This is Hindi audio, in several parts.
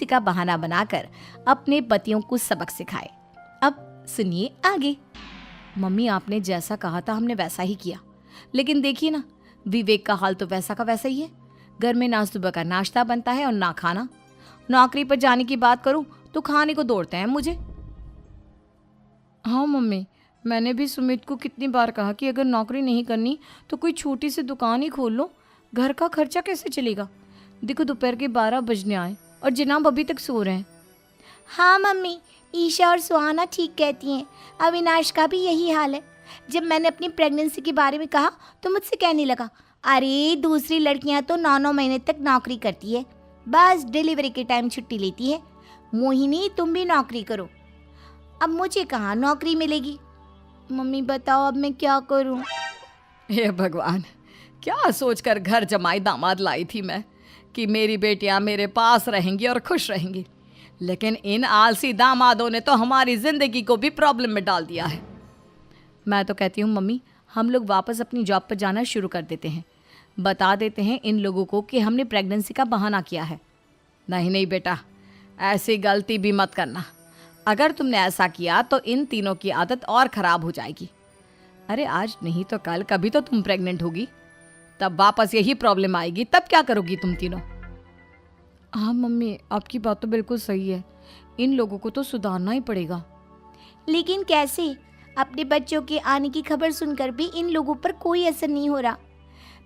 प्रेगनेंसी का बहाना बनाकर अपने पतियों को सबक सिखाए। अब सुनिए आगे। मम्मी, आपने जैसा कहा था हमने वैसा ही किया, लेकिन देखिए ना, विवेक का हाल तो वैसा का वैसा ही है। घर में ना सुबह का नाश्ता बनता है और ना खाना। नौकरी पर जाने की बात करूं तो खाने को दौड़ते हैं मुझे। हाँ मम्मी, मैंने भी सुमित को कितनी बार कहा कि अगर नौकरी नहीं करनी तो कोई छोटी सी दुकान ही खोल लो, घर का खर्चा कैसे चलेगा। देखो दोपहर के 12 बजने आए और जनाब अभी तक सो रहे हैं। हाँ मम्मी, ईशा और सुहाना ठीक कहती हैं। अविनाश का भी यही हाल है। जब मैंने अपनी प्रेगनेंसी के बारे में कहा तो मुझसे कहने लगा, अरे दूसरी लड़कियां तो 9-9 महीने तक नौकरी करती है, बस डिलीवरी के टाइम छुट्टी लेती है। मोहिनी, तुम भी नौकरी करो। अब मुझे कहाँ नौकरी मिलेगी। मम्मी बताओ अब मैं क्या करूँ। हे भगवान, क्या सोचकर घर जमाई दामाद लाई थी मैं कि मेरी बेटियां मेरे पास रहेंगी और खुश रहेंगी, लेकिन इन आलसी दामादों ने तो हमारी जिंदगी को भी प्रॉब्लम में डाल दिया है। मैं तो कहती हूँ मम्मी, हम लोग वापस अपनी जॉब पर जाना शुरू कर देते हैं। बता देते हैं इन लोगों को कि हमने प्रेगनेंसी का बहाना किया है। नहीं नहीं बेटा, ऐसी गलती भी मत करना। अगर तुमने ऐसा किया तो इन तीनों की आदत और ख़राब हो जाएगी। अरे आज नहीं तो कल कभी तो तुम प्रेग्नेंट होगी, तब वापस यही प्रॉब्लम आएगी। तब क्या करोगी तुम तीनों। हाँ मम्मी, आपकी बात तो बिल्कुल सही है। इन लोगों को तो सुधारना ही पड़ेगा। लेकिन कैसे? अपने बच्चों के आने की खबर सुनकर भी इन लोगों पर कोई असर नहीं हो रहा।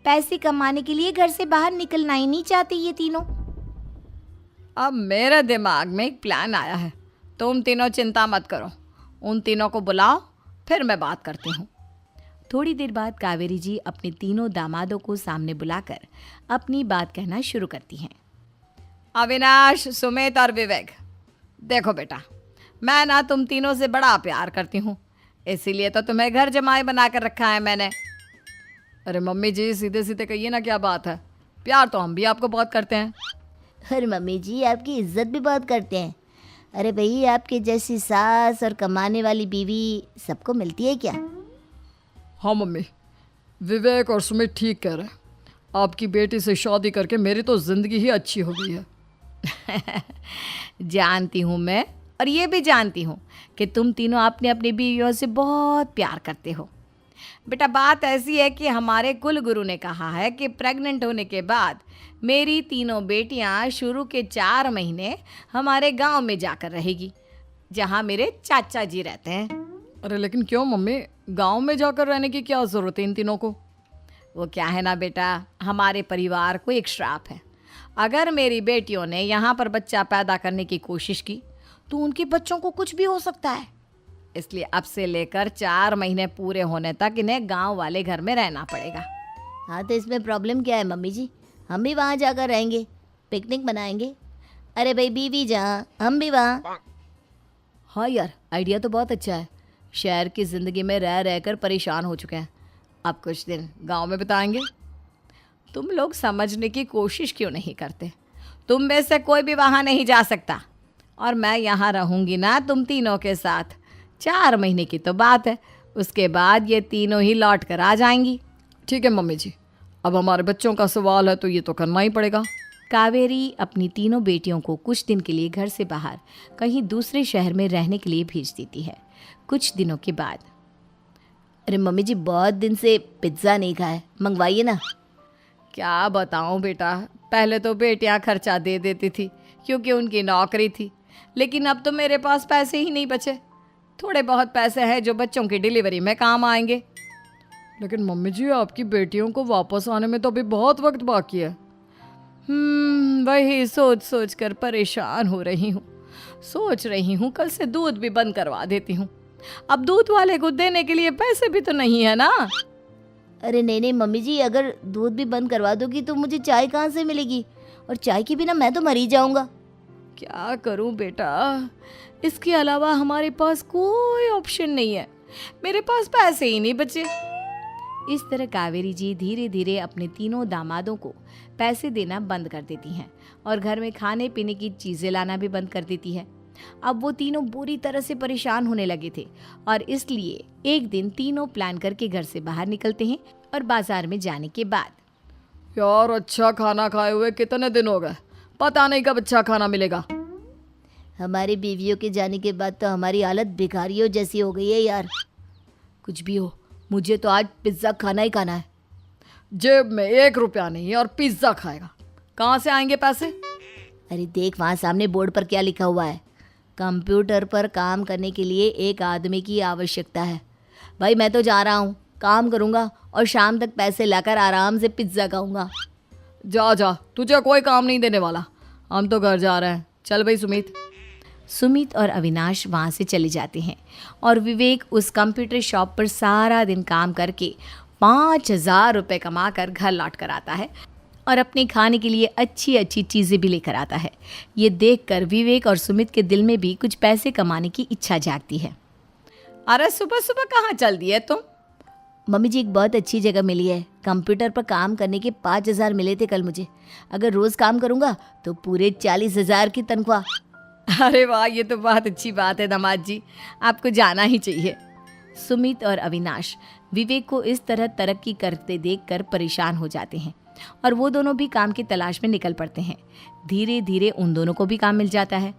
पैसे कमाने के लिए घर से बाहर निकलना ही नहीं चाहते ये तीनों। अब मेरे दिमाग में एक प्लान आया है। तुम तीनों चिंता मत करो, उन तीनों को बुलाओ, फिर मैं बात करती हूँ। थोड़ी देर बाद कावेरी जी अपने तीनों दामादों को सामने बुलाकर अपनी बात कहना शुरू करती हैं। अविनाश, सुमित और विवेक, देखो बेटा, मैं ना तुम तीनों से बड़ा प्यार करती हूँ, इसीलिए तो तुम्हें घर जमाई बना कर रखा है मैंने। अरे मम्मी जी, सीधे सीधे कहिए ना, क्या बात है। प्यार तो हम भी आपको बहुत करते हैं। अरे मम्मी जी, आपकी इज्जत भी बहुत करते हैं। अरे भाई, आपके जैसी सास और कमाने वाली बीवी सबको मिलती है क्या? हाँ मम्मी, विवेक और सुमित ठीक कह रहे हैं। आपकी बेटी से शादी करके मेरी तो ज़िंदगी ही अच्छी हो गई है। जानती हूँ मैं, और ये भी जानती हूँ कि तुम तीनों अपने अपनी बीवियों से बहुत प्यार करते हो। बेटा, बात ऐसी है कि हमारे कुल गुरु ने कहा है कि प्रेग्नेंट होने के बाद मेरी तीनों बेटियां शुरू के 4 महीने हमारे गांव में जाकर रहेगी, जहां मेरे चाचा जी रहते हैं। अरे लेकिन क्यों मम्मी, गांव में जाकर रहने की क्या ज़रूरत है इन तीनों को। वो क्या है ना बेटा, हमारे परिवार को एक श्राप है। अगर मेरी बेटियों ने यहाँ पर बच्चा पैदा करने की कोशिश की तो उनके बच्चों को कुछ भी हो सकता है। इसलिए अब से लेकर 4 महीने पूरे होने तक इन्हें गांव वाले घर में रहना पड़ेगा। हाँ तो इसमें प्रॉब्लम क्या है मम्मी जी, हम भी वहाँ जाकर रहेंगे, पिकनिक मनाएंगे। अरे भाई, बीवी जहाँ हम भी वहाँ। हाँ यार, आइडिया तो बहुत अच्छा है। शहर की ज़िंदगी में रह रहकर परेशान हो चुके हैं, अब कुछ दिन गांव में बिताएंगे। तुम लोग समझने की कोशिश क्यों नहीं करते। तुम में से कोई भी वहाँ नहीं जा सकता, और मैं यहाँ रहूँगी ना तुम तीनों के साथ। 4 महीने की तो बात है, उसके बाद ये तीनों ही लौट कर आ जाएंगी। ठीक है मम्मी जी, अब हमारे बच्चों का सवाल है तो ये तो करना ही पड़ेगा। कावेरी अपनी तीनों बेटियों को कुछ दिन के लिए घर से बाहर कहीं दूसरे शहर में रहने के लिए भेज देती है। कुछ दिनों के बाद, अरे मम्मी जी, बहुत दिन से पिज्ज़ा नहीं खाया, मंगवाइए ना। क्या बताऊं बेटा, पहले तो बेटियां खर्चा दे देती थी क्योंकि उनकी नौकरी थी, लेकिन अब तो मेरे पास पैसे ही नहीं बचे। थोड़े बहुत पैसे हैं जो बच्चों की डिलीवरी में काम आएंगे। लेकिन मम्मी जी, आपकी बेटियों को वापस आने में तो अभी बहुत वक्त बाकी है। वही सोच सोच कर परेशान हो रही हूँ। सोच रही हूँ कल से दूध भी बंद करवा देती हूँ। अब दूध वाले को देने के लिए पैसे भी तो नहीं है ना। अरे नहीं नहीं मम्मी जी, अगर दूध भी बंद करवा दोगी तो मुझे चाय कहाँ से मिलेगी, और चाय के बिना मैं तो मर ही जाऊँगा। क्या करूँ बेटा, इसके अलावा हमारे पास कोई ऑप्शन नहीं है। मेरे पास पैसे ही नहीं बचे। इस तरह कावेरी जी धीरे धीरे अपने तीनों दामादों को पैसे देना बंद कर देती हैं और घर में खाने पीने की चीज़ें लाना भी बंद कर देती है। अब वो तीनों बुरी तरह से परेशान होने लगे थे और इसलिए एक दिन तीनों प्लान करके घर से बाहर निकलते हैं और बाजार में जाने के बाद, यार अच्छा खाना खाए हुए कितने दिन हो गए, पता नहीं कब अच्छा खाना मिलेगा। हमारी बीवियों के जाने के बाद तो हमारी हालत भिखारियों जैसी हो गई है यार। कुछ भी हो, मुझे तो आज पिज्ज़ा खाना ही खाना है। जेब में 1 रुपया नहीं है और पिज्ज़ा खाएगा, कहाँ से आएंगे पैसे? अरे देख वहाँ सामने बोर्ड पर क्या लिखा हुआ है, कंप्यूटर पर काम करने के लिए एक आदमी की आवश्यकता है। भाई मैं तो जा रहा हूँ, काम करूँगा और शाम तक पैसे लाकर आराम से पिज्ज़ा खाऊंगा। जा जा, तुझे कोई काम नहीं देने वाला, हम तो घर जा रहे हैं। चल भाई सुमित। सुमित और अविनाश वहाँ से चले जाते हैं और विवेक उस कंप्यूटर शॉप पर सारा दिन काम करके 5,000 रुपये कमा कर घर लौट कर आता है और अपने खाने के लिए अच्छी अच्छी चीज़ें भी लेकर आता है। ये देखकर विवेक और सुमित के दिल में भी कुछ पैसे कमाने की इच्छा जागती है। अरे सुबह सुबह कहाँ चल दिए तुम? मम्मी जी एक बहुत अच्छी जगह मिली है, कंप्यूटर पर काम करने के 5,000 मिले थे कल मुझे। अगर रोज़ काम करूँगा तो पूरे 40,000 की तनख्वाह। अरे वाह, ये तो बहुत अच्छी बात है दामाद जी, आपको जाना ही चाहिए। सुमित और अविनाश विवेक को इस तरह तरक्की करते देखकर परेशान हो जाते हैं और वो दोनों भी काम की तलाश में निकल पड़ते हैं। धीरे धीरे उन दोनों को भी काम मिल जाता है।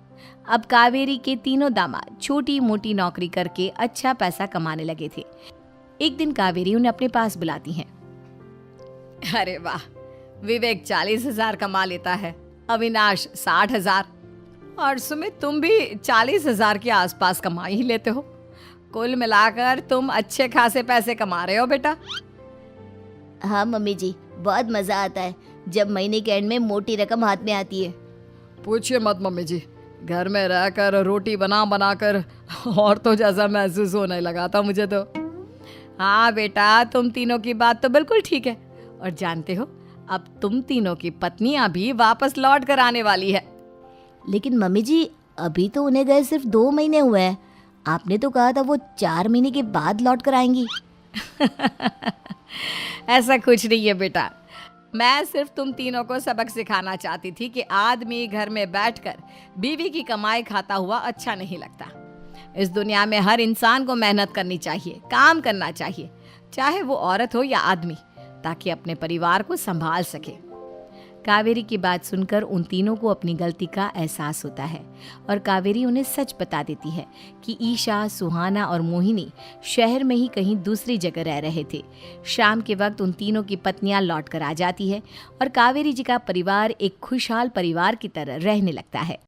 अब कावेरी के तीनों दामाद छोटी मोटी नौकरी करके अच्छा पैसा कमाने लगे थे। एक दिन कावेरी उन्हें अपने पास बुलाती हैं। अरे वाह, विवेक 40,000 कमा लेता है, अविनाश 60,000 और सुमित तुम भी 40,000 के आसपास कमा ही लेते हो। कुल मिलाकर तुम अच्छे खासे पैसे कमा रहे हो बेटा। हाँ मम्मी जी, बहुत मज़ा आता है जब महीने के एंड में मोटी रकम हाथ में आती है। पूछिए मत मम्मी जी, घर में रहकर रोटी बना बना कर और तो जैसा महसूस होने लगा था मुझे तो। हाँ बेटा, तुम तीनों की बात तो बिल्कुल ठीक है। और जानते हो, अब तुम तीनों की पत्नियां भी वापस लौट कर आने वाली है। लेकिन मम्मी जी अभी तो उन्हें गए सिर्फ 2 महीने हुए हैं, आपने तो कहा था वो 4 महीने के बाद लौट कर आएंगी। ऐसा कुछ नहीं है बेटा, मैं सिर्फ तुम तीनों को सबक सिखाना चाहती थी कि आदमी घर में बैठकर बीवी की कमाई खाता हुआ अच्छा नहीं लगता। इस दुनिया में हर इंसान को मेहनत करनी चाहिए, काम करना चाहिए, चाहे वो औरत हो या आदमी, ताकि अपने परिवार को संभाल सके। कावेरी की बात सुनकर उन तीनों को अपनी गलती का एहसास होता है और कावेरी उन्हें सच बता देती है कि ईशा, सुहाना और मोहिनी शहर में ही कहीं दूसरी जगह रह रहे थे। शाम के वक्त उन तीनों की पत्नियां लौट कर आ जाती है और कावेरी जी का परिवार एक खुशहाल परिवार की तरह रहने लगता है।